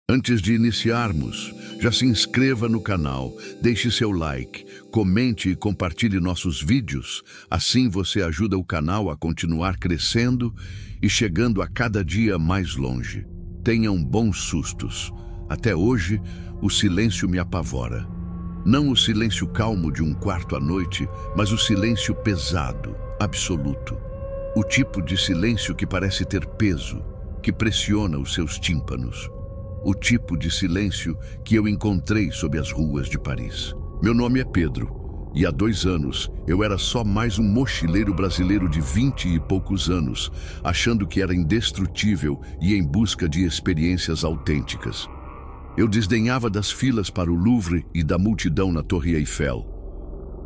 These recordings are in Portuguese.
Antes de iniciarmos, já se inscreva no canal, deixe seu like, comente e compartilhe nossos vídeos. Assim você ajuda o canal a continuar crescendo e chegando a cada dia mais longe. Tenham bons sustos. Até hoje, o silêncio me apavora. Não o silêncio calmo de um quarto à noite, mas o silêncio pesado, absoluto. O tipo de silêncio que parece ter peso, que pressiona os seus tímpanos. O tipo de silêncio que eu encontrei sob as ruas de Paris. Meu nome é Pedro, e há 2 anos eu era só mais um mochileiro brasileiro de 20 e poucos anos, achando que era indestrutível e em busca de experiências autênticas. Eu desdenhava das filas para o Louvre e da multidão na Torre Eiffel.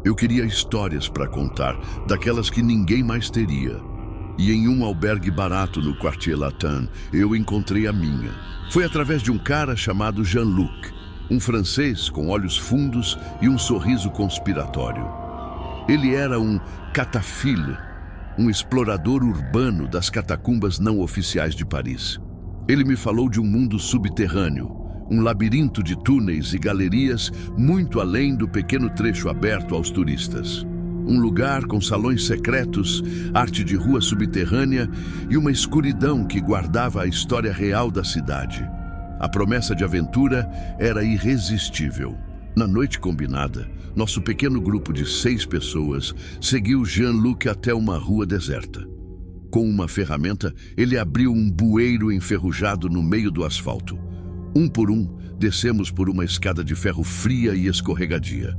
Eu queria histórias para contar, daquelas que ninguém mais teria. E em um albergue barato no Quartier Latin, eu encontrei a minha. Foi através de um cara chamado Jean-Luc, um francês com olhos fundos e um sorriso conspiratório. Ele era um catafile, um explorador urbano das catacumbas não oficiais de Paris. Ele me falou de um mundo subterrâneo, um labirinto de túneis e galerias muito além do pequeno trecho aberto aos turistas. Um lugar com salões secretos, arte de rua subterrânea e uma escuridão que guardava a história real da cidade. A promessa de aventura era irresistível. Na noite combinada, nosso pequeno grupo de 6 pessoas seguiu Jean-Luc até uma rua deserta. Com uma ferramenta, ele abriu um bueiro enferrujado no meio do asfalto. Um por um, descemos por uma escada de ferro fria e escorregadia.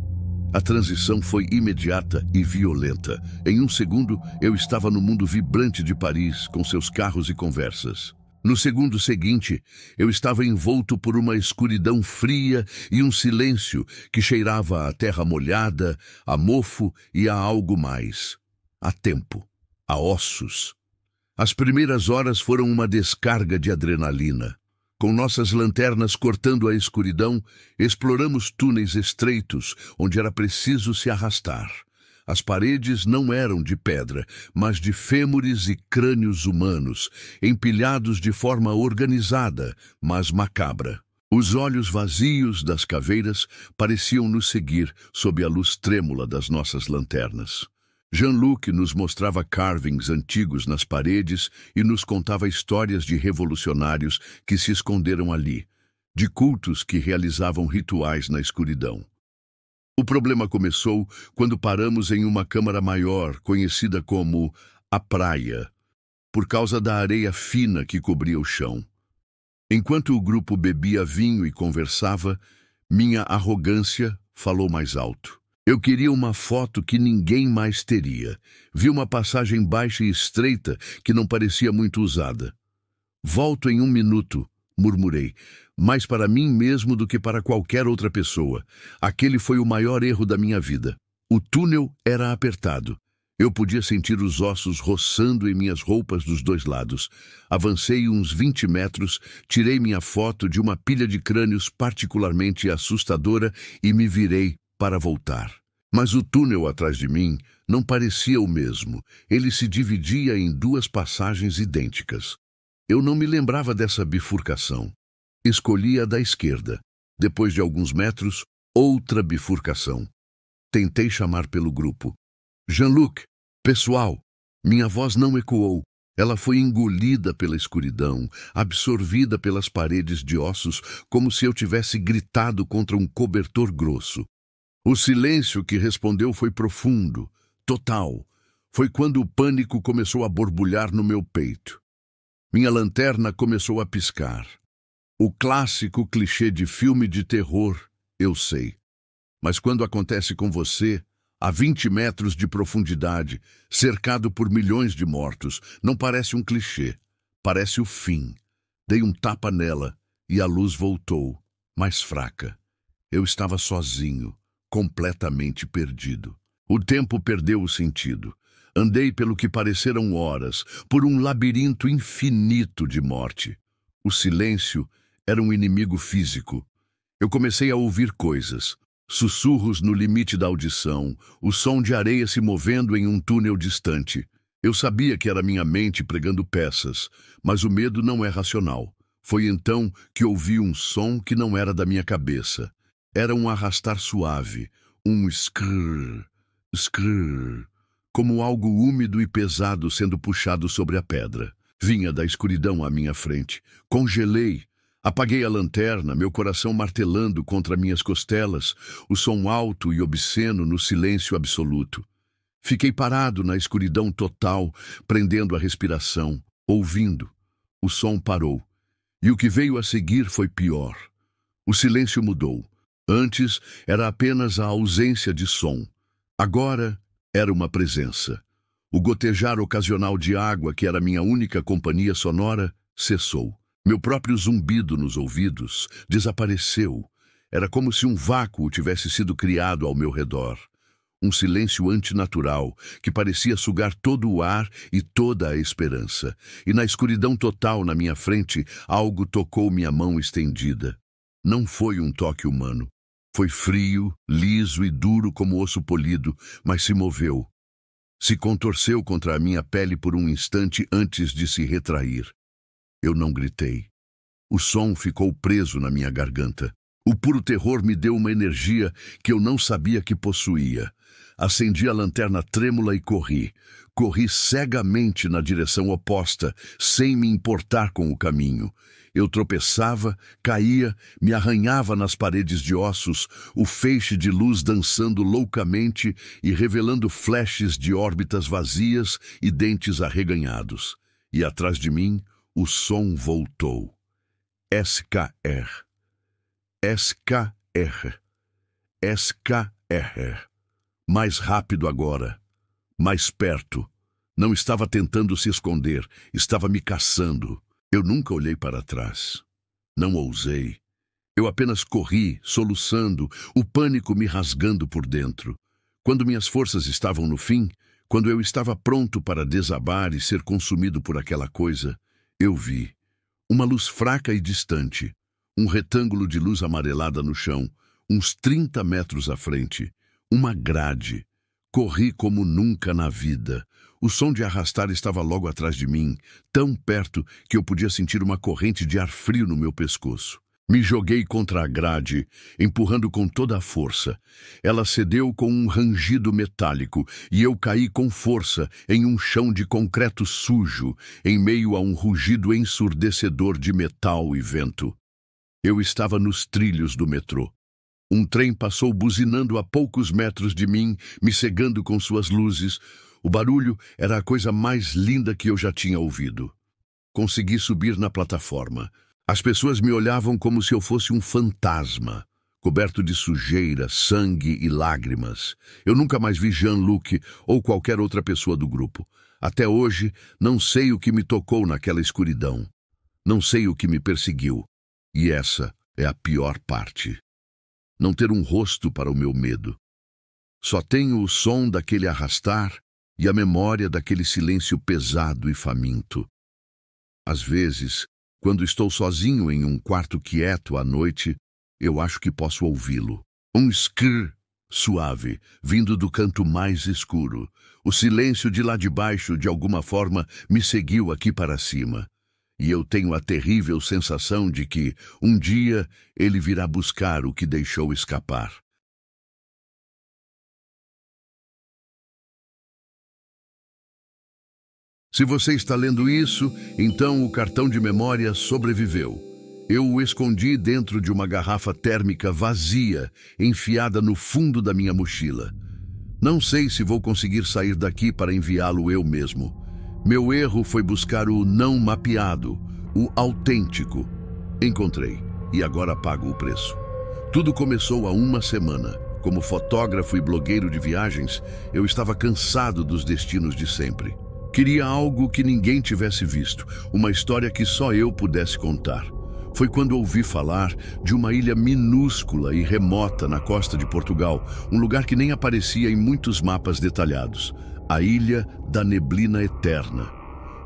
A transição foi imediata e violenta. Em um segundo, eu estava no mundo vibrante de Paris, com seus carros e conversas. No segundo seguinte, eu estava envolto por uma escuridão fria e um silêncio que cheirava a terra molhada, a mofo e a algo mais. A tempo, a ossos. As primeiras horas foram uma descarga de adrenalina. Com nossas lanternas cortando a escuridão, exploramos túneis estreitos, onde era preciso se arrastar. As paredes não eram de pedra, mas de fêmures e crânios humanos, empilhados de forma organizada, mas macabra. Os olhos vazios das caveiras pareciam nos seguir sob a luz trêmula das nossas lanternas. Jean-Luc nos mostrava carvings antigos nas paredes e nos contava histórias de revolucionários que se esconderam ali, de cultos que realizavam rituais na escuridão. O problema começou quando paramos em uma câmara maior, conhecida como a praia, por causa da areia fina que cobria o chão. Enquanto o grupo bebia vinho e conversava, minha arrogância falou mais alto. Eu queria uma foto que ninguém mais teria. Vi uma passagem baixa e estreita que não parecia muito usada. Volto em 1 minuto, murmurei, mais para mim mesmo do que para qualquer outra pessoa. Aquele foi o maior erro da minha vida. O túnel era apertado. Eu podia sentir os ossos roçando em minhas roupas dos 2 lados. Avancei uns 20 metros, tirei minha foto de uma pilha de crânios particularmente assustadora e me virei para voltar. Mas o túnel atrás de mim não parecia o mesmo. Ele se dividia em 2 passagens idênticas. Eu não me lembrava dessa bifurcação. Escolhi a da esquerda. Depois de alguns metros, outra bifurcação. Tentei chamar pelo grupo. Jean-Luc, pessoal! Minha voz não ecoou. Ela foi engolida pela escuridão, absorvida pelas paredes de ossos, como se eu tivesse gritado contra um cobertor grosso. O silêncio que respondeu foi profundo, total. Foi quando o pânico começou a borbulhar no meu peito. Minha lanterna começou a piscar. O clássico clichê de filme de terror, eu sei. Mas quando acontece com você, a 20 metros de profundidade, cercado por milhões de mortos, não parece um clichê. Parece o fim. Dei um tapa nela e a luz voltou, mais fraca. Eu estava sozinho. Completamente perdido. O tempo perdeu o sentido. Andei pelo que pareceram horas, por um labirinto infinito de morte. O silêncio era um inimigo físico. Eu comecei a ouvir coisas. Sussurros no limite da audição, o som de areia se movendo em um túnel distante. Eu sabia que era minha mente pregando peças, mas o medo não é racional. Foi então que ouvi um som que não era da minha cabeça. Era um arrastar suave, um skrrr, skrrr, como algo úmido e pesado sendo puxado sobre a pedra. Vinha da escuridão à minha frente. Congelei. Apaguei a lanterna, meu coração martelando contra minhas costelas, o som alto e obsceno no silêncio absoluto. Fiquei parado na escuridão total, prendendo a respiração, ouvindo. O som parou. E o que veio a seguir foi pior. O silêncio mudou. Antes era apenas a ausência de som. Agora era uma presença. O gotejar ocasional de água, que era minha única companhia sonora, cessou. Meu próprio zumbido nos ouvidos desapareceu. Era como se um vácuo tivesse sido criado ao meu redor. Um silêncio antinatural que parecia sugar todo o ar e toda a esperança. E na escuridão total na minha frente, algo tocou minha mão estendida. Não foi um toque humano. Foi frio, liso e duro como osso polido, mas se moveu. Se contorceu contra a minha pele por um instante antes de se retrair. Eu não gritei. O som ficou preso na minha garganta. O puro terror me deu uma energia que eu não sabia que possuía. Acendi a lanterna trêmula e corri. Corri cegamente na direção oposta, sem me importar com o caminho. Eu tropeçava, caía, me arranhava nas paredes de ossos, o feixe de luz dançando loucamente e revelando flashes de órbitas vazias e dentes arreganhados. E atrás de mim, o som voltou. SKR. SKR. SKR. Mais rápido agora. Mais perto. Não estava tentando se esconder, estava me caçando. Eu nunca olhei para trás. Não ousei. Eu apenas corri, soluçando, o pânico me rasgando por dentro. Quando minhas forças estavam no fim, quando eu estava pronto para desabar e ser consumido por aquela coisa, eu vi uma luz fraca e distante, um retângulo de luz amarelada no chão, uns 30 metros à frente, uma grade. Corri como nunca na vida. O som de arrastar estava logo atrás de mim, tão perto que eu podia sentir uma corrente de ar frio no meu pescoço. Me joguei contra a grade, empurrando com toda a força. Ela cedeu com um rangido metálico e eu caí com força em um chão de concreto sujo, em meio a um rugido ensurdecedor de metal e vento. Eu estava nos trilhos do metrô. Um trem passou buzinando a poucos metros de mim, me cegando com suas luzes. O barulho era a coisa mais linda que eu já tinha ouvido. Consegui subir na plataforma. As pessoas me olhavam como se eu fosse um fantasma, coberto de sujeira, sangue e lágrimas. Eu nunca mais vi Jean-Luc ou qualquer outra pessoa do grupo. Até hoje, não sei o que me tocou naquela escuridão. Não sei o que me perseguiu. E essa é a pior parte. Não ter um rosto para o meu medo. Só tenho o som daquele arrastar e a memória daquele silêncio pesado e faminto. Às vezes, quando estou sozinho em um quarto quieto à noite, eu acho que posso ouvi-lo. Um skrr suave, vindo do canto mais escuro. O silêncio de lá de baixo, de alguma forma, me seguiu aqui para cima. E eu tenho a terrível sensação de que, um dia, ele virá buscar o que deixou escapar. Se você está lendo isso, então o cartão de memória sobreviveu. Eu o escondi dentro de uma garrafa térmica vazia, enfiada no fundo da minha mochila. Não sei se vou conseguir sair daqui para enviá-lo eu mesmo. Meu erro foi buscar o não mapeado, o autêntico. Encontrei, e agora pago o preço. Tudo começou há uma semana. Como fotógrafo e blogueiro de viagens, eu estava cansado dos destinos de sempre. Queria algo que ninguém tivesse visto, uma história que só eu pudesse contar. Foi quando ouvi falar de uma ilha minúscula e remota na costa de Portugal, um lugar que nem aparecia em muitos mapas detalhados. A Ilha da Neblina Eterna.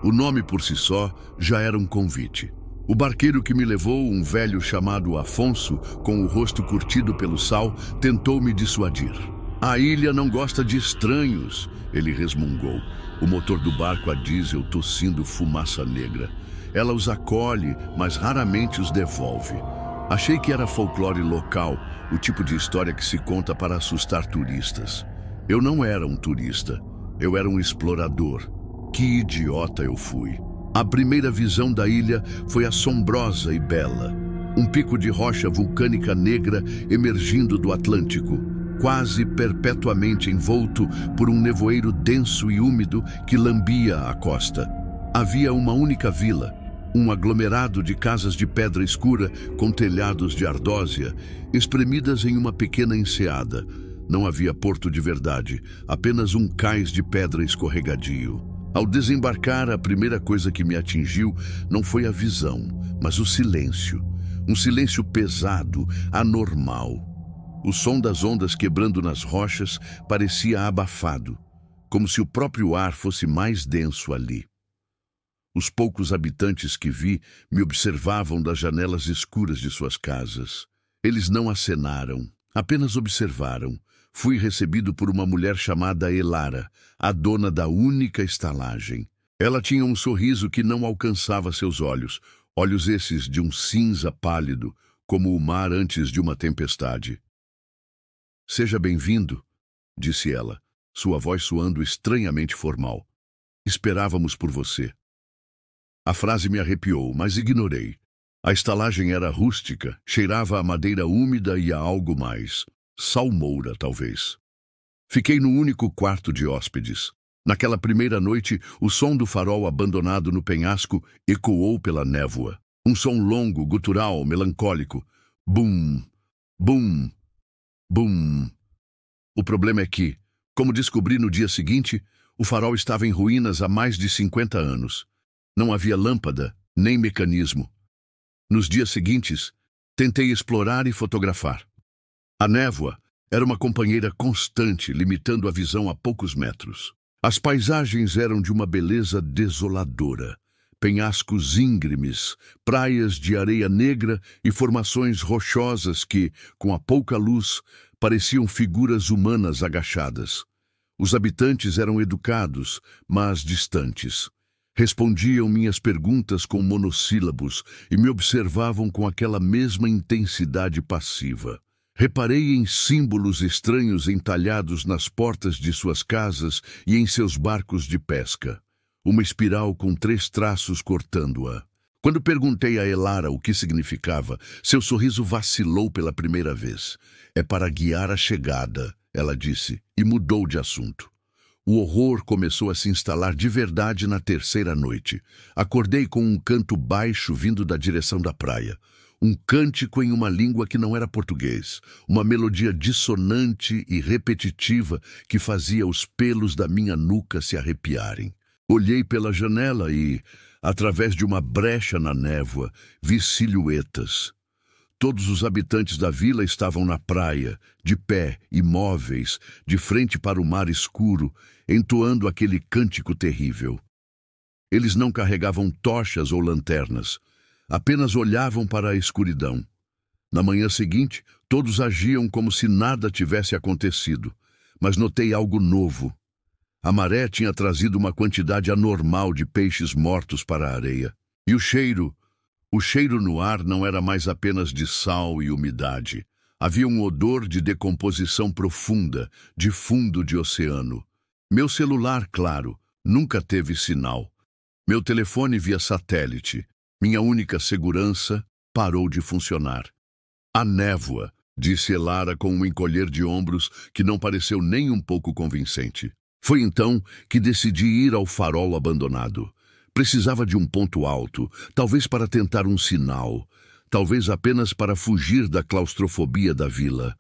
O nome por si só já era um convite. O barqueiro que me levou, um velho chamado Afonso, com o rosto curtido pelo sal, tentou me dissuadir. A ilha não gosta de estranhos, ele resmungou. O motor do barco a diesel tossindo fumaça negra. Ela os acolhe, mas raramente os devolve. Achei que era folclore local, o tipo de história que se conta para assustar turistas. Eu não era um turista, eu era um explorador. Que idiota eu fui. A primeira visão da ilha foi assombrosa e bela. Um pico de rocha vulcânica negra emergindo do Atlântico, quase perpetuamente envolto por um nevoeiro denso e úmido que lambia a costa. Havia uma única vila, um aglomerado de casas de pedra escura com telhados de ardósia, espremidas em uma pequena enseada. Não havia porto de verdade, apenas um cais de pedra escorregadio. Ao desembarcar, a primeira coisa que me atingiu não foi a visão, mas o silêncio. Um silêncio pesado, anormal. O som das ondas quebrando nas rochas parecia abafado, como se o próprio ar fosse mais denso ali. Os poucos habitantes que vi me observavam das janelas escuras de suas casas. Eles não acenaram, apenas observaram. Fui recebido por uma mulher chamada Elara, a dona da única estalagem. Ela tinha um sorriso que não alcançava seus olhos, olhos esses de um cinza pálido, como o mar antes de uma tempestade. "Seja bem-vindo", disse ela, sua voz soando estranhamente formal. "Esperávamos por você." A frase me arrepiou, mas ignorei. A estalagem era rústica, cheirava a madeira úmida e a algo mais. Salmoura, talvez. Fiquei no único quarto de hóspedes. Naquela primeira noite, o som do farol abandonado no penhasco ecoou pela névoa. Um som longo, gutural, melancólico. Bum, bum, bum. O problema é que, como descobri no dia seguinte, o farol estava em ruínas há mais de 50 anos. Não havia lâmpada, nem mecanismo. Nos dias seguintes, tentei explorar e fotografar. A névoa era uma companheira constante, limitando a visão a poucos metros. As paisagens eram de uma beleza desoladora. Penhascos íngremes, praias de areia negra e formações rochosas que, com a pouca luz, pareciam figuras humanas agachadas. Os habitantes eram educados, mas distantes. Respondiam minhas perguntas com monossílabos e me observavam com aquela mesma intensidade passiva. Reparei em símbolos estranhos entalhados nas portas de suas casas e em seus barcos de pesca. Uma espiral com 3 traços cortando-a. Quando perguntei a Elara o que significava, seu sorriso vacilou pela primeira vez. "É para guiar a chegada", ela disse, e mudou de assunto. O horror começou a se instalar de verdade na 3ª noite. Acordei com um canto baixo vindo da direção da praia. Um cântico em uma língua que não era português. Uma melodia dissonante e repetitiva que fazia os pelos da minha nuca se arrepiarem. Olhei pela janela e, através de uma brecha na névoa, vi silhuetas. Todos os habitantes da vila estavam na praia, de pé, imóveis, de frente para o mar escuro, entoando aquele cântico terrível. Eles não carregavam tochas ou lanternas. Apenas olhavam para a escuridão. Na manhã seguinte, todos agiam como se nada tivesse acontecido, mas notei algo novo. A maré tinha trazido uma quantidade anormal de peixes mortos para a areia. E o cheiro no ar não era mais apenas de sal e umidade. Havia um odor de decomposição profunda, de fundo de oceano. Meu celular, claro, nunca teve sinal. Meu telefone via satélite. Minha única segurança parou de funcionar. "A névoa", disse Elara com um encolher de ombros que não pareceu nem um pouco convincente. Foi então que decidi ir ao farol abandonado. Precisava de um ponto alto, talvez para tentar um sinal, talvez apenas para fugir da claustrofobia da vila.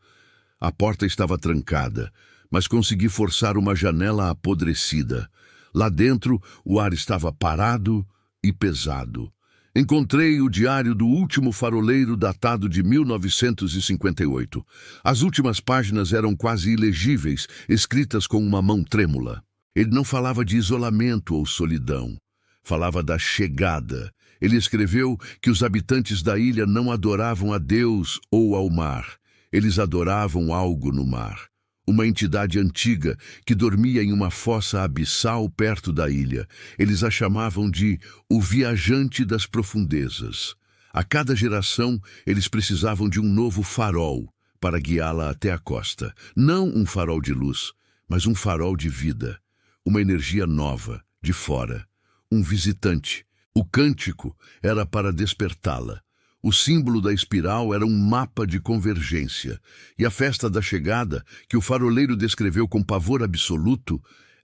A porta estava trancada, mas consegui forçar uma janela apodrecida. Lá dentro, o ar estava parado e pesado. Encontrei o diário do último faroleiro datado de 1958. As últimas páginas eram quase ilegíveis, escritas com uma mão trêmula. Ele não falava de isolamento ou solidão. Falava da chegada. Ele escreveu que os habitantes da ilha não adoravam a Deus ou ao mar. Eles adoravam algo no mar. uma entidade antiga que dormia em uma fossa abissal perto da ilha. Eles a chamavam de o viajante das profundezas. A cada geração, eles precisavam de um novo farol para guiá-la até a costa. Não um farol de luz, mas um farol de vida. Uma energia nova, de fora. Um visitante. O cântico era para despertá-la. O símbolo da espiral era um mapa de convergência, e a festa da chegada, que o faroleiro descreveu com pavor absoluto,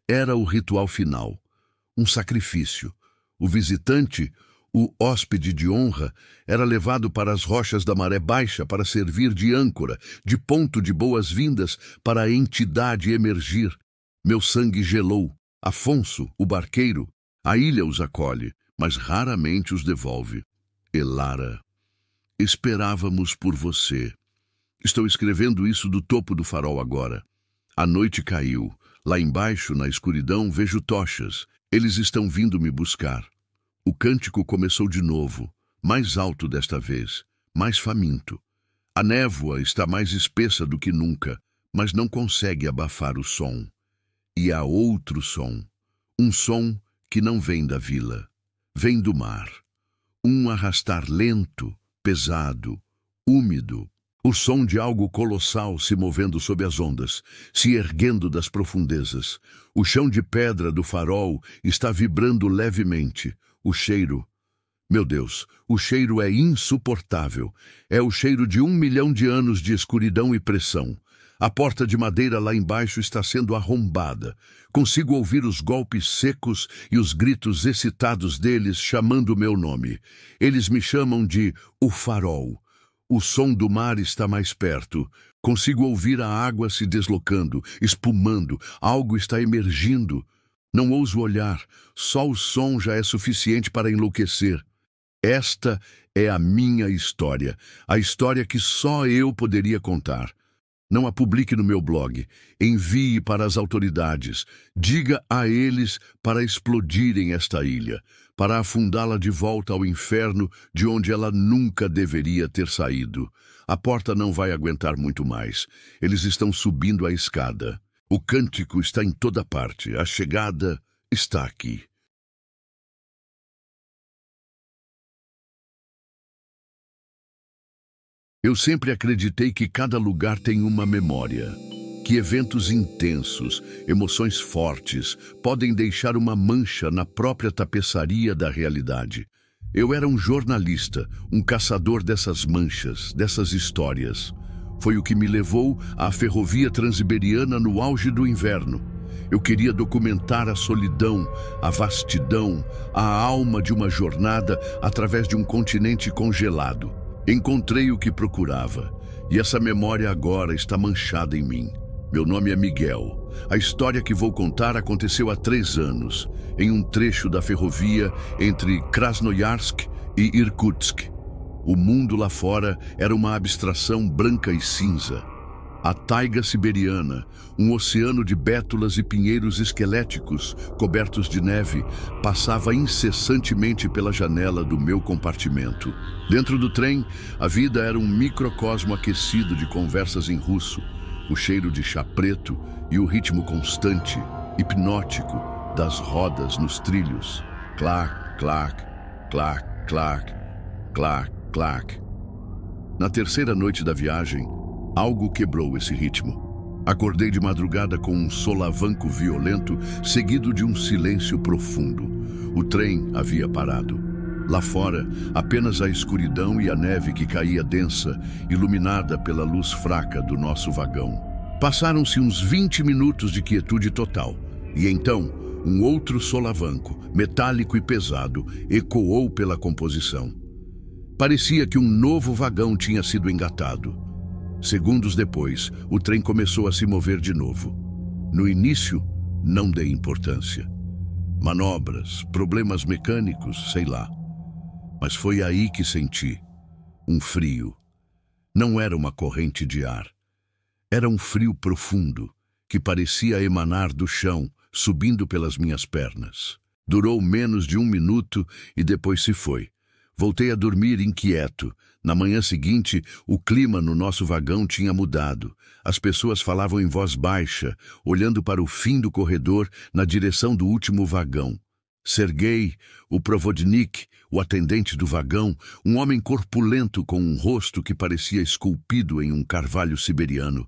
era o ritual final. Um sacrifício. O visitante, o hóspede de honra, era levado para as rochas da maré baixa para servir de âncora, de ponto de boas-vindas para a entidade emergir. Meu sangue gelou. Afonso, o barqueiro, a ilha os acolhe, mas raramente os devolve. Elara. Esperávamos por você. Estou escrevendo isso do topo do farol agora. A noite caiu. Lá embaixo, na escuridão, vejo tochas. Eles estão vindo me buscar. O cântico começou de novo, mais alto desta vez, mais faminto. A névoa está mais espessa do que nunca, mas não consegue abafar o som. E há outro som. Um som que não vem da vila. Vem do mar. Um arrastar lento, pesado, úmido, o som de algo colossal se movendo sob as ondas, se erguendo das profundezas. O chão de pedra do farol está vibrando levemente. O cheiro... Meu Deus, o cheiro é insuportável. É o cheiro de 1 milhão de anos de escuridão e pressão. A porta de madeira lá embaixo está sendo arrombada. Consigo ouvir os golpes secos e os gritos excitados deles chamando o meu nome. Eles me chamam de o farol. O som do mar está mais perto. Consigo ouvir a água se deslocando, espumando. Algo está emergindo. Não ouso olhar. Só o som já é suficiente para enlouquecer. Esta é a minha história. A história que só eu poderia contar. Não a publique no meu blog. Envie para as autoridades. Diga a eles para explodirem esta ilha, para afundá-la de volta ao inferno de onde ela nunca deveria ter saído. A porta não vai aguentar muito mais. Eles estão subindo a escada. O cântico está em toda parte. A chegada está aqui. Eu sempre acreditei que cada lugar tem uma memória, que eventos intensos, emoções fortes, podem deixar uma mancha na própria tapeçaria da realidade. Eu era um jornalista, um caçador dessas manchas, dessas histórias. Foi o que me levou à ferrovia transiberiana no auge do inverno. Eu queria documentar a solidão, a vastidão, a alma de uma jornada através de um continente congelado. Encontrei o que procurava, e essa memória agora está manchada em mim. Meu nome é Miguel. A história que vou contar aconteceu há 3 anos, em um trecho da ferrovia entre Krasnoyarsk e Irkutsk. O mundo lá fora era uma abstração branca e cinza. A taiga siberiana, um oceano de bétulas e pinheiros esqueléticos, cobertos de neve, passava incessantemente pela janela do meu compartimento. Dentro do trem, a vida era um microcosmo aquecido de conversas em russo, o cheiro de chá preto e o ritmo constante, hipnótico, das rodas nos trilhos. Clac, clac, clac, clac, clac, clac. Na terceira noite da viagem, algo quebrou esse ritmo. Acordei de madrugada com um solavanco violento, seguido de um silêncio profundo. O trem havia parado. Lá fora, apenas a escuridão e a neve que caía densa, iluminada pela luz fraca do nosso vagão. Passaram-se uns 20 minutos de quietude total. E então, um outro solavanco, metálico e pesado, ecoou pela composição. Parecia que um novo vagão tinha sido engatado. Segundos depois, o trem começou a se mover de novo. No início, não dei importância. Manobras, problemas mecânicos, sei lá. Mas foi aí que senti um frio. Não era uma corrente de ar. Era um frio profundo, que parecia emanar do chão, subindo pelas minhas pernas. Durou menos de 1 minuto e depois se foi. Voltei a dormir inquieto. Na manhã seguinte, o clima no nosso vagão tinha mudado. As pessoas falavam em voz baixa, olhando para o fim do corredor, na direção do último vagão. Sergei, o provodnik, o atendente do vagão, um homem corpulento com um rosto que parecia esculpido em um carvalho siberiano,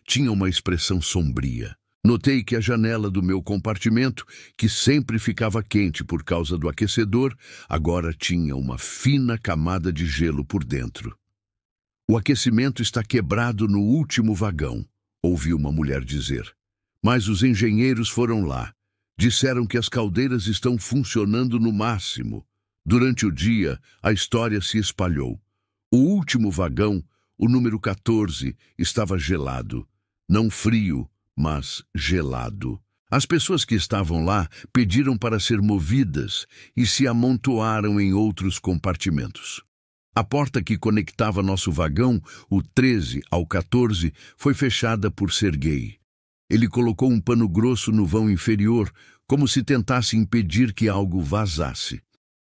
tinha uma expressão sombria. Notei que a janela do meu compartimento, que sempre ficava quente por causa do aquecedor, agora tinha uma fina camada de gelo por dentro. "O aquecimento está quebrado no último vagão", ouvi uma mulher dizer. "Mas os engenheiros foram lá. Disseram que as caldeiras estão funcionando no máximo." Durante o dia, a história se espalhou. O último vagão, o número 14, estava gelado. Não frio, mas gelado. As pessoas que estavam lá pediram para ser movidas e se amontoaram em outros compartimentos. A porta que conectava nosso vagão, o 13 ao 14, foi fechada por Sergei. Ele colocou um pano grosso no vão inferior, como se tentasse impedir que algo vazasse.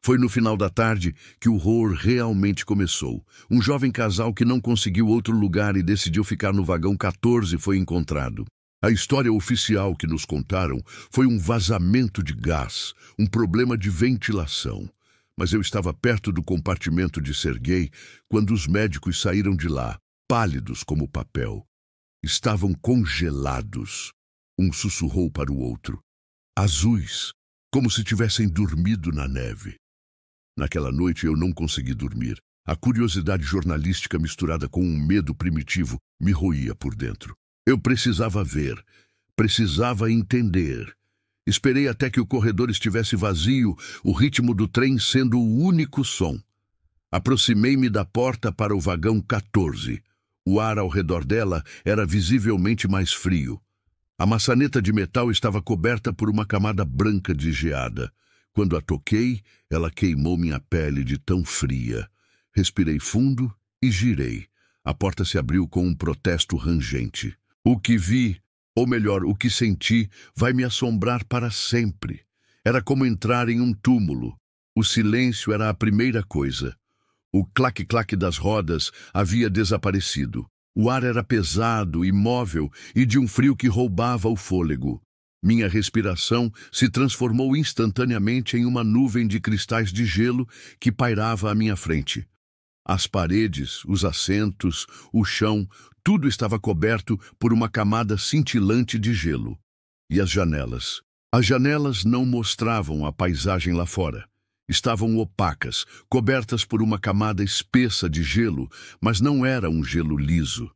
Foi no final da tarde que o horror realmente começou. Um jovem casal que não conseguiu outro lugar e decidiu ficar no vagão 14 foi encontrado. A história oficial que nos contaram foi um vazamento de gás, um problema de ventilação. Mas eu estava perto do compartimento de Sergei quando os médicos saíram de lá, pálidos como papel. Estavam congelados. Um sussurrou para o outro. Azuis, como se tivessem dormido na neve. Naquela noite eu não consegui dormir. A curiosidade jornalística misturada com um medo primitivo me roía por dentro. Eu precisava ver, precisava entender. Esperei até que o corredor estivesse vazio, o ritmo do trem sendo o único som. Aproximei-me da porta para o vagão 14. O ar ao redor dela era visivelmente mais frio. A maçaneta de metal estava coberta por uma camada branca de geada. Quando a toquei, ela queimou minha pele de tão fria. Respirei fundo e girei. A porta se abriu com um protesto rangente. O que vi, ou melhor, o que senti, vai me assombrar para sempre. Era como entrar em um túmulo. O silêncio era a primeira coisa. O clac-clac das rodas havia desaparecido. O ar era pesado, imóvel e de um frio que roubava o fôlego. Minha respiração se transformou instantaneamente em uma nuvem de cristais de gelo que pairava à minha frente. As paredes, os assentos, o chão, tudo estava coberto por uma camada cintilante de gelo. E as janelas? As janelas não mostravam a paisagem lá fora. Estavam opacas, cobertas por uma camada espessa de gelo, mas não era um gelo liso.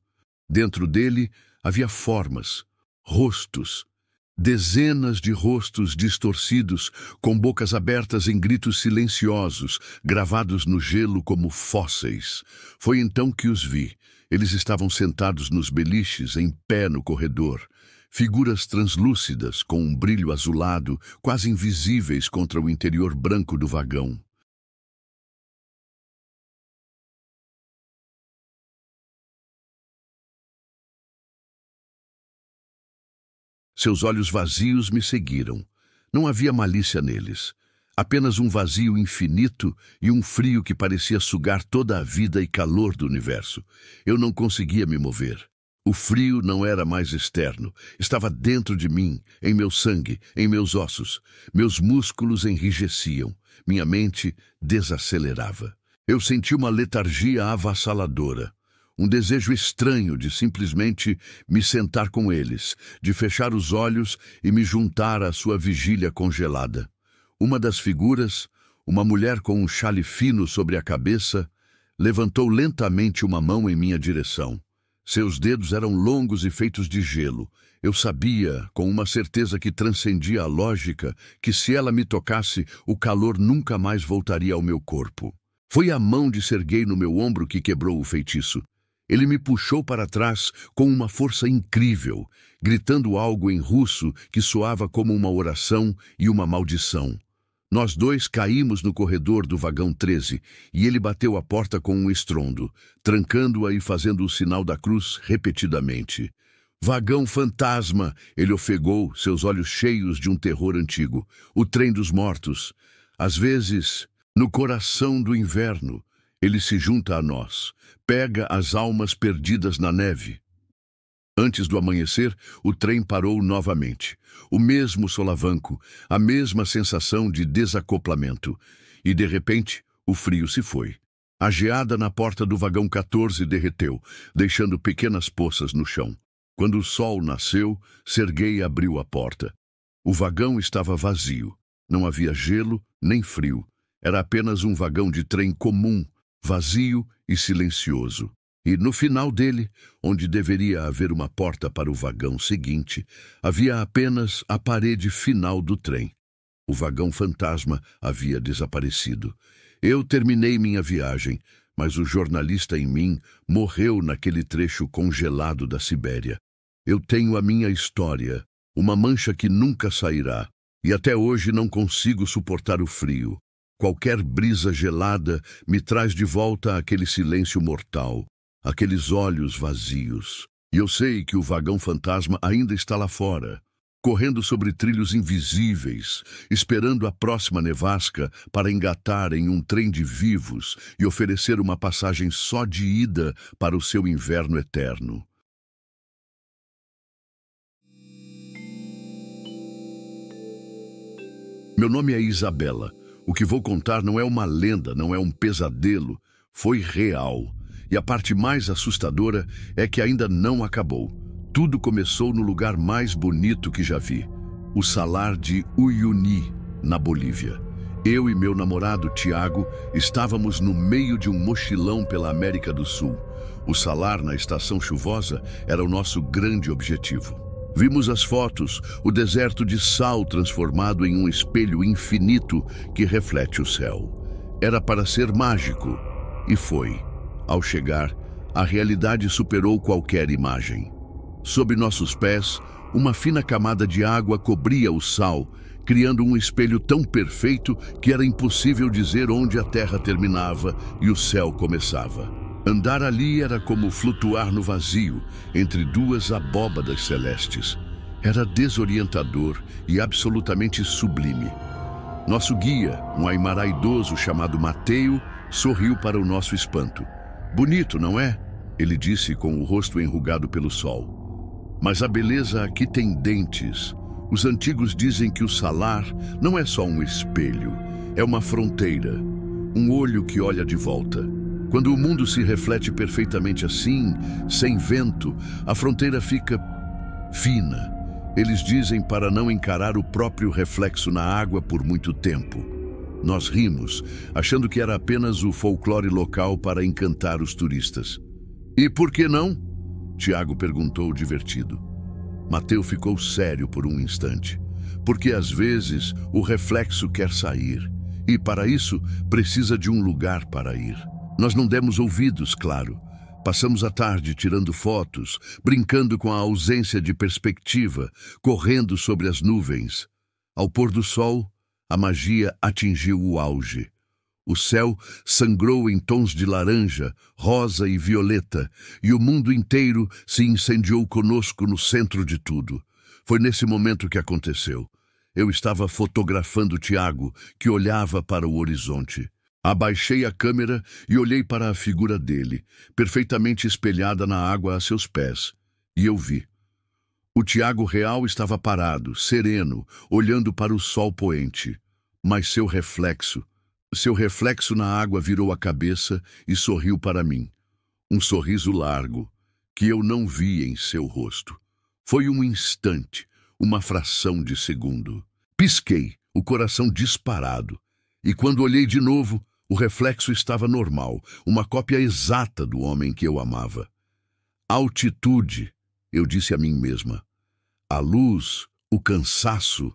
Dentro dele havia formas, rostos, dezenas de rostos distorcidos, com bocas abertas em gritos silenciosos, gravados no gelo como fósseis. Foi então que os vi. Eles estavam sentados nos beliches, em pé no corredor. Figuras translúcidas, com um brilho azulado, quase invisíveis contra o interior branco do vagão. Seus olhos vazios me seguiram. Não havia malícia neles. Apenas um vazio infinito e um frio que parecia sugar toda a vida e calor do universo. Eu não conseguia me mover. O frio não era mais externo. Estava dentro de mim, em meu sangue, em meus ossos. Meus músculos enrijeciam. Minha mente desacelerava. Eu senti uma letargia avassaladora. Um desejo estranho de simplesmente me sentar com eles, de fechar os olhos e me juntar à sua vigília congelada. Uma das figuras, uma mulher com um xale fino sobre a cabeça, levantou lentamente uma mão em minha direção. Seus dedos eram longos e feitos de gelo. Eu sabia, com uma certeza que transcendia a lógica, que se ela me tocasse, o calor nunca mais voltaria ao meu corpo. Foi a mão de Sergei no meu ombro que quebrou o feitiço. Ele me puxou para trás com uma força incrível, gritando algo em russo que soava como uma oração e uma maldição. Nós dois caímos no corredor do vagão 13 e ele bateu a porta com um estrondo, trancando-a e fazendo o sinal da cruz repetidamente. "Vagão fantasma!" ele ofegou, seus olhos cheios de um terror antigo. "O trem dos mortos. Às vezes No coração do inverno, ele se junta a nós, pega as almas perdidas na neve. Antes do amanhecer, o trem parou novamente. O mesmo solavanco, a mesma sensação de desacoplamento. E, de repente, o frio se foi. A geada na porta do vagão 14 derreteu, deixando pequenas poças no chão. Quando o sol nasceu, Serguei abriu a porta. O vagão estava vazio. Não havia gelo nem frio. Era apenas um vagão de trem comum, vazio e silencioso. E no final dele, onde deveria haver uma porta para o vagão seguinte, havia apenas a parede final do trem. O vagão fantasma havia desaparecido. Eu terminei minha viagem, mas o jornalista em mim morreu naquele trecho congelado da Sibéria. Eu tenho a minha história, uma mancha que nunca sairá, e até hoje não consigo suportar o frio. Qualquer brisa gelada me traz de volta aquele silêncio mortal, aqueles olhos vazios. E eu sei que o vagão fantasma ainda está lá fora, correndo sobre trilhos invisíveis, esperando a próxima nevasca para engatar em um trem de vivos e oferecer uma passagem só de ida para o seu inverno eterno. Meu nome é Isabela. O que vou contar não é uma lenda, não é um pesadelo. Foi real. E a parte mais assustadora é que ainda não acabou. Tudo começou no lugar mais bonito que já vi. O Salar de Uyuni, na Bolívia. Eu e meu namorado, Tiago, estávamos no meio de um mochilão pela América do Sul. O salar na estação chuvosa era o nosso grande objetivo. Vimos as fotos, o deserto de sal transformado em um espelho infinito que reflete o céu. Era para ser mágico, e foi. Ao chegar, a realidade superou qualquer imagem. Sob nossos pés, uma fina camada de água cobria o sal, criando um espelho tão perfeito que era impossível dizer onde a terra terminava e o céu começava. Andar ali era como flutuar no vazio, entre duas abóbadas celestes. Era desorientador e absolutamente sublime. Nosso guia, um aimara idoso chamado Mateo, sorriu para o nosso espanto. "Bonito, não é?" Ele disse com o rosto enrugado pelo sol. "Mas a beleza aqui tem dentes. Os antigos dizem que o salar não é só um espelho, é uma fronteira, um olho que olha de volta. Quando o mundo se reflete perfeitamente assim, sem vento, a fronteira fica fina. Eles dizem para não encarar o próprio reflexo na água por muito tempo." Nós rimos, achando que era apenas o folclore local para encantar os turistas. "E por que não?" Tiago perguntou divertido. Mateu ficou sério por um instante. "Porque às vezes o reflexo quer sair, e para isso precisa de um lugar para ir." Nós não demos ouvidos, claro. Passamos a tarde tirando fotos, brincando com a ausência de perspectiva, correndo sobre as nuvens. Ao pôr do sol, a magia atingiu o auge. O céu sangrou em tons de laranja, rosa e violeta, e o mundo inteiro se incendiou conosco no centro de tudo. Foi nesse momento que aconteceu. Eu estava fotografando Tiago, que olhava para o horizonte. Abaixei a câmera e olhei para a figura dele, perfeitamente espelhada na água a seus pés. E eu vi. O Tiago real estava parado, sereno, olhando para o sol poente. Mas seu reflexo na água virou a cabeça e sorriu para mim. Um sorriso largo, que eu não vi em seu rosto. Foi um instante, uma fração de segundo. Pisquei, o coração disparado. E quando olhei de novo, o reflexo estava normal, uma cópia exata do homem que eu amava. Altitude, eu disse a mim mesma. A luz, o cansaço.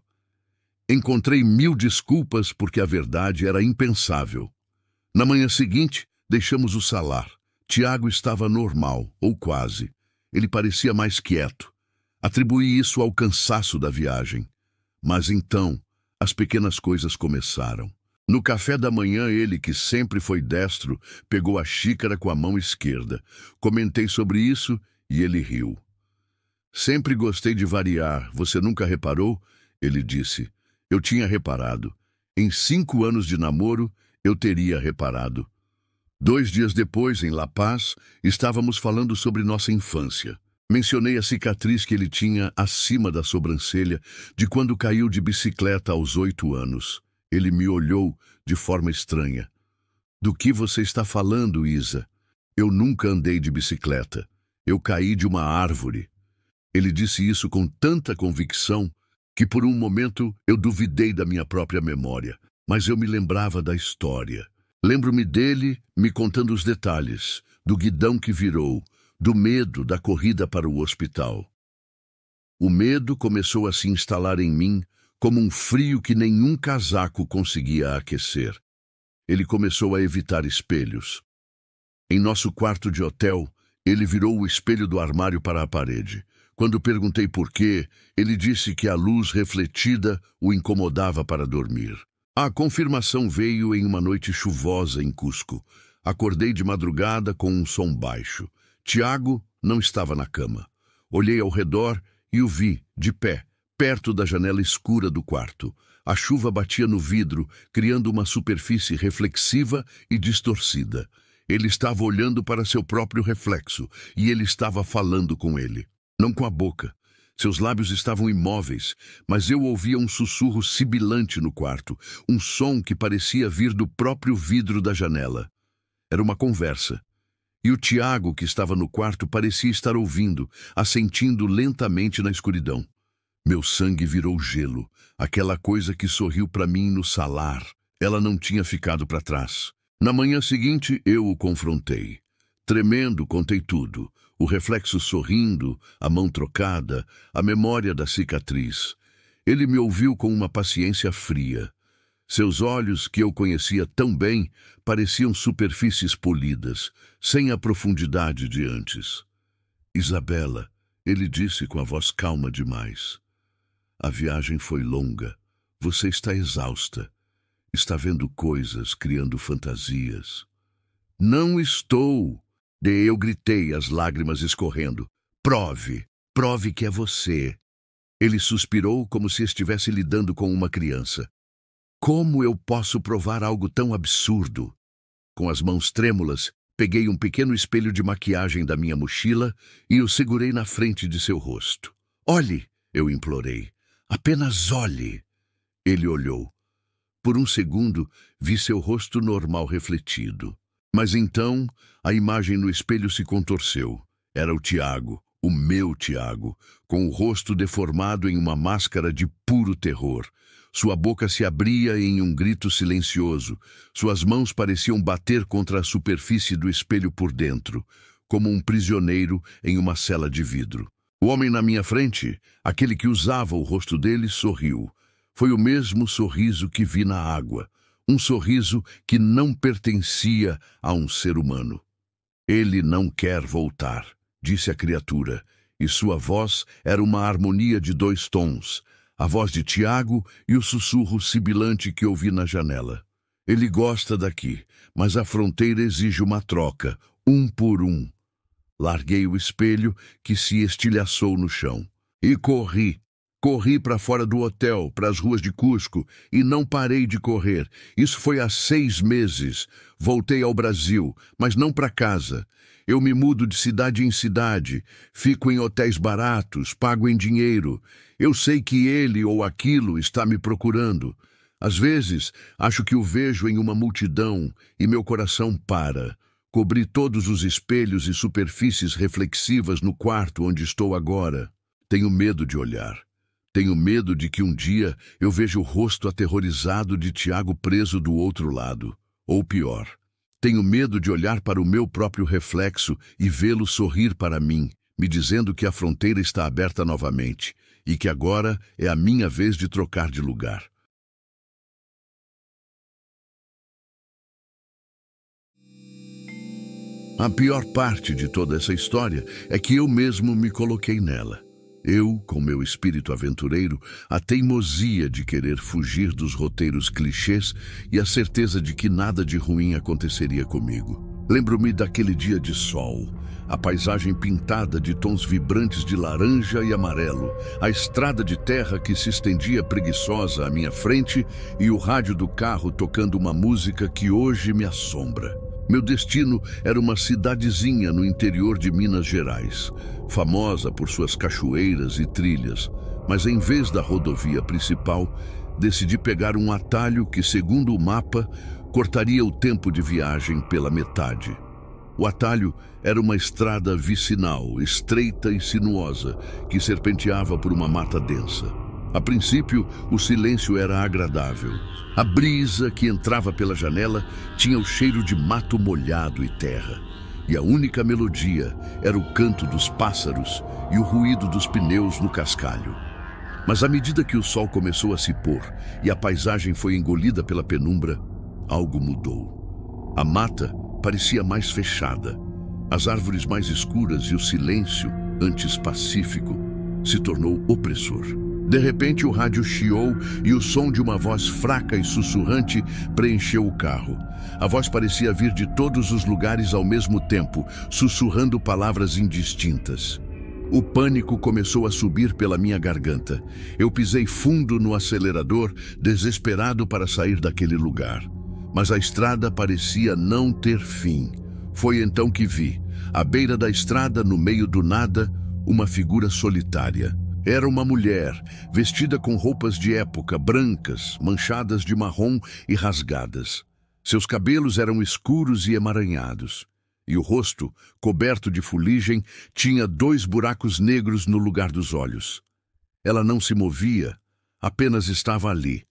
Encontrei 1000 desculpas porque a verdade era impensável. Na manhã seguinte, deixamos o salar. Tiago estava normal, ou quase. Ele parecia mais quieto. Atribuí isso ao cansaço da viagem. Mas então, as pequenas coisas começaram. No café da manhã, ele, que sempre foi destro, pegou a xícara com a mão esquerda. Comentei sobre isso e ele riu. "Sempre gostei de variar, você nunca reparou?" Ele disse. Eu tinha reparado. Em 5 anos de namoro, eu teria reparado. 2 dias depois, em La Paz, estávamos falando sobre nossa infância. Mencionei a cicatriz que ele tinha acima da sobrancelha de quando caiu de bicicleta aos 8 anos. Ele me olhou de forma estranha. Do que você está falando, Isa? Eu nunca andei de bicicleta. Eu caí de uma árvore. Ele disse isso com tanta convicção que por um momento eu duvidei da minha própria memória, mas eu me lembrava da história. Lembro-me dele me contando os detalhes, do guidão que virou, do medo da corrida para o hospital. O medo começou a se instalar em mim como um frio que nenhum casaco conseguia aquecer. Ele começou a evitar espelhos. Em nosso quarto de hotel, ele virou o espelho do armário para a parede. Quando perguntei por quê, ele disse que a luz refletida o incomodava para dormir. A confirmação veio em uma noite chuvosa em Cusco. Acordei de madrugada com um som baixo. Tiago não estava na cama. Olhei ao redor e o vi, de pé, perto da janela escura do quarto. A chuva batia no vidro, criando uma superfície reflexiva e distorcida. Ele estava olhando para seu próprio reflexo e ele estava falando com ele. Não com a boca. Seus lábios estavam imóveis, mas eu ouvia um sussurro sibilante no quarto, um som que parecia vir do próprio vidro da janela. Era uma conversa. E o Tiago, que estava no quarto, parecia estar ouvindo, assentindo lentamente na escuridão. Meu sangue virou gelo, aquela coisa que sorriu para mim no salar. Ela não tinha ficado para trás. Na manhã seguinte, eu o confrontei. Tremendo, contei tudo. O reflexo sorrindo, a mão trocada, a memória da cicatriz. Ele me ouviu com uma paciência fria. Seus olhos, que eu conhecia tão bem, pareciam superfícies polidas, sem a profundidade de antes. Isabela, ele disse com a voz calma demais. A viagem foi longa. Você está exausta. Está vendo coisas, criando fantasias. Não estou! Eu gritei, as lágrimas escorrendo. Prove! Prove que é você! Ele suspirou como se estivesse lidando com uma criança. Como eu posso provar algo tão absurdo? Com as mãos trêmulas, peguei um pequeno espelho de maquiagem da minha mochila e o segurei na frente de seu rosto. Olhe, eu implorei. Apenas olhe. Ele olhou. Por um segundo, vi seu rosto normal refletido. Mas então, a imagem no espelho se contorceu. Era o Tiago, o meu Tiago, com o rosto deformado em uma máscara de puro terror. Sua boca se abria em um grito silencioso. Suas mãos pareciam bater contra a superfície do espelho por dentro, como um prisioneiro em uma cela de vidro. O homem na minha frente, aquele que usava o rosto dele, sorriu. Foi o mesmo sorriso que vi na água. Um sorriso que não pertencia a um ser humano. Ele não quer voltar, disse a criatura, e sua voz era uma harmonia de 2 tons, a voz de Tiago e o sussurro sibilante que ouvi na janela. Ele gosta daqui, mas a fronteira exige uma troca, 1 por 1. Larguei o espelho que se estilhaçou no chão. E corri. Corri para fora do hotel, para as ruas de Cusco, e não parei de correr. Isso foi há 6 meses. Voltei ao Brasil, mas não para casa. Eu me mudo de cidade em cidade, fico em hotéis baratos, pago em dinheiro. Eu sei que ele ou aquilo está me procurando. Às vezes, acho que o vejo em uma multidão e meu coração para. Cobri todos os espelhos e superfícies reflexivas no quarto onde estou agora. Tenho medo de olhar. Tenho medo de que um dia eu veja o rosto aterrorizado de Tiago preso do outro lado. Ou pior, tenho medo de olhar para o meu próprio reflexo e vê-lo sorrir para mim, me dizendo que a fronteira está aberta novamente e que agora é a minha vez de trocar de lugar. A pior parte de toda essa história é que eu mesmo me coloquei nela. Eu, com meu espírito aventureiro, a teimosia de querer fugir dos roteiros clichês e a certeza de que nada de ruim aconteceria comigo. Lembro-me daquele dia de sol. A paisagem pintada de tons vibrantes de laranja e amarelo, a estrada de terra que se estendia preguiçosa à minha frente e o rádio do carro tocando uma música que hoje me assombra. Meu destino era uma cidadezinha no interior de Minas Gerais, famosa por suas cachoeiras e trilhas, mas em vez da rodovia principal, decidi pegar um atalho que, segundo o mapa, cortaria o tempo de viagem pela metade. O atalho era uma estrada vicinal, estreita e sinuosa, que serpenteava por uma mata densa. A princípio, o silêncio era agradável. A brisa que entrava pela janela tinha o cheiro de mato molhado e terra. E a única melodia era o canto dos pássaros e o ruído dos pneus no cascalho. Mas à medida que o sol começou a se pôr e a paisagem foi engolida pela penumbra, algo mudou. A mata parecia mais fechada. As árvores mais escuras e o silêncio, antes pacífico, se tornou opressor. De repente o rádio chiou e o som de uma voz fraca e sussurrante preencheu o carro. A voz parecia vir de todos os lugares ao mesmo tempo, sussurrando palavras indistintas. O pânico começou a subir pela minha garganta. Eu pisei fundo no acelerador, desesperado para sair daquele lugar. Mas a estrada parecia não ter fim. Foi então que vi, à beira da estrada, no meio do nada, uma figura solitária. Era uma mulher, vestida com roupas de época, brancas, manchadas de marrom e rasgadas. Seus cabelos eram escuros e emaranhados. E o rosto, coberto de fuligem, tinha 2 buracos negros no lugar dos olhos. Ela não se movia, apenas estava ali,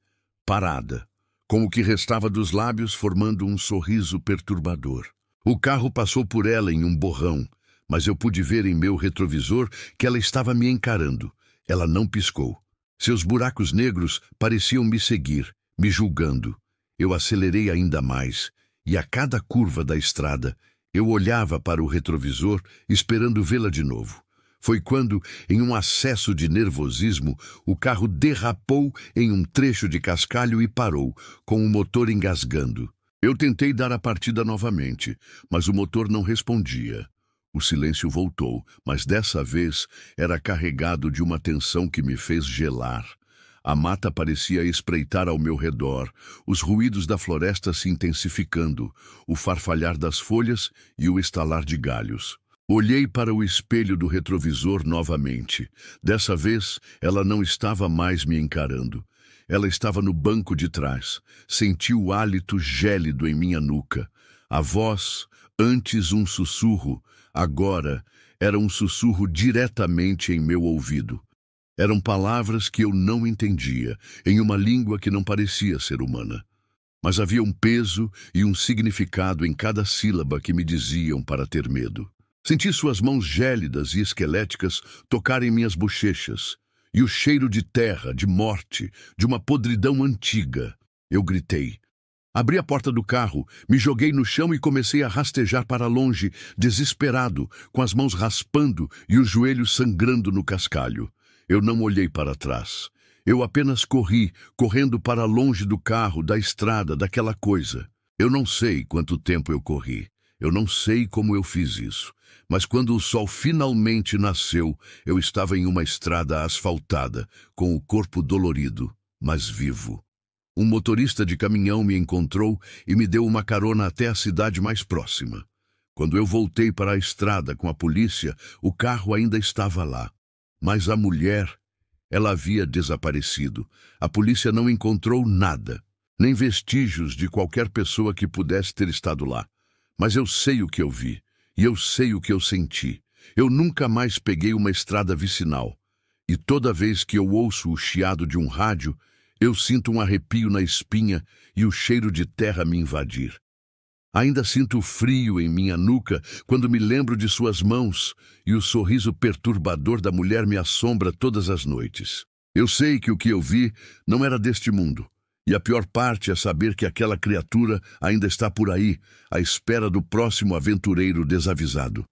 parada, com o que restava dos lábios formando um sorriso perturbador. O carro passou por ela em um borrão, mas eu pude ver em meu retrovisor que ela estava me encarando. Ela não piscou. Seus buracos negros pareciam me seguir, me julgando. Eu acelerei ainda mais, e a cada curva da estrada, eu olhava para o retrovisor, esperando vê-la de novo. Foi quando, em um acesso de nervosismo, o carro derrapou em um trecho de cascalho e parou, com o motor engasgando. Eu tentei dar a partida novamente, mas o motor não respondia. O silêncio voltou, mas dessa vez era carregado de uma tensão que me fez gelar. A mata parecia espreitar ao meu redor, os ruídos da floresta se intensificando, o farfalhar das folhas e o estalar de galhos. Olhei para o espelho do retrovisor novamente. Dessa vez, ela não estava mais me encarando. Ela estava no banco de trás. Senti o hálito gélido em minha nuca. A voz, antes um sussurro, agora era um sussurro diretamente em meu ouvido. Eram palavras que eu não entendia, em uma língua que não parecia ser humana. Mas havia um peso e um significado em cada sílaba que me diziam para ter medo. Senti suas mãos gélidas e esqueléticas tocarem minhas bochechas, e o cheiro de terra, de morte, de uma podridão antiga. Eu gritei. Abri a porta do carro, me joguei no chão e comecei a rastejar para longe, desesperado, com as mãos raspando e os joelhos sangrando no cascalho. Eu não olhei para trás. Eu apenas corri, correndo para longe do carro, da estrada, daquela coisa. Eu não sei quanto tempo eu corri. Eu não sei como eu fiz isso. Mas quando o sol finalmente nasceu, eu estava em uma estrada asfaltada, com o corpo dolorido, mas vivo. Um motorista de caminhão me encontrou e me deu uma carona até a cidade mais próxima. Quando eu voltei para a estrada com a polícia, o carro ainda estava lá. Mas a mulher, ela havia desaparecido. A polícia não encontrou nada, nem vestígios de qualquer pessoa que pudesse ter estado lá. Mas eu sei o que eu vi, e eu sei o que eu senti. Eu nunca mais peguei uma estrada vicinal. E toda vez que eu ouço o chiado de um rádio, eu sinto um arrepio na espinha e o cheiro de terra me invadir. Ainda sinto frio em minha nuca quando me lembro de suas mãos e o sorriso perturbador da mulher me assombra todas as noites. Eu sei que o que eu vi não era deste mundo, e a pior parte é saber que aquela criatura ainda está por aí, à espera do próximo aventureiro desavisado.